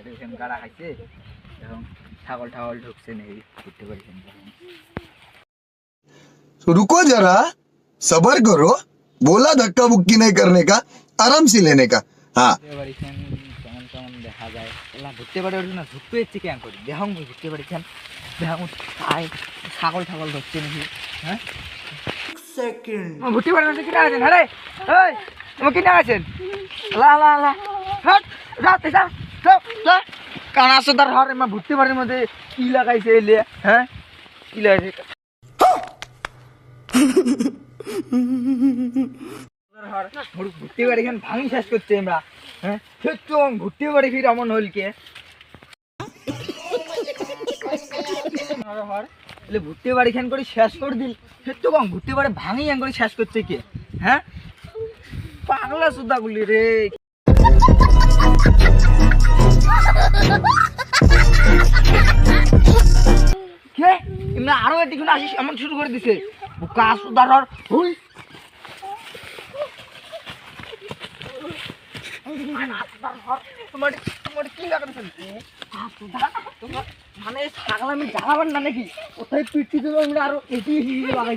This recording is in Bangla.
এখানে গাড়া খাইছে এখন ছাগল ঠাগল ঢুকছে নেই ঘুরতে পারছেন रुको जरा सबर करो बोला धक्का बुक्की नहीं करने का आराम से लेने का हाँ পারছেন কেমন কেমন দেখা যায় এলা ঘুরতে পারে না ঢুকতে ইচ্ছে কেন করি দেখাম ঘুরতে পারছেন দেখাম আয় ছাগল ঠাগল ঢুকছে নাকি হ্যাঁ সেকেন্ড ঘুরতে পারে না কিনা আছেন আরে এই তুমি কিনা আছেন লা লা লা হাট যাতে যা যা কানা সুদার হারে মা ঘুরতে পারে মধ্যে কি লাগাইছে এলে হ্যাঁ কি লাগাইছে ঘুরতে পারি এখানে ভাঙি শেষ করছে আমরা হ্যাঁ সত্যি ঘুরতে পারি ফির এমন হলকে ঘুরতে পারি এখান করে শেষ করে দিল সত্যি কম ঘুরতে পারে ভাঙি এখান করে শেষ করছে কে হ্যাঁ পাগলা সুদা গুলি রে কে এমনি আরো এদিকে আসিস এমন শুরু করে দিছে বোকা সুদার হুই তোমার কি লাগাচ্ছেন মানে ছাগল আমি জ্বালাবেন না নাকি কোথায় পিঠি দেবো আমরা আরো এটি লাগাই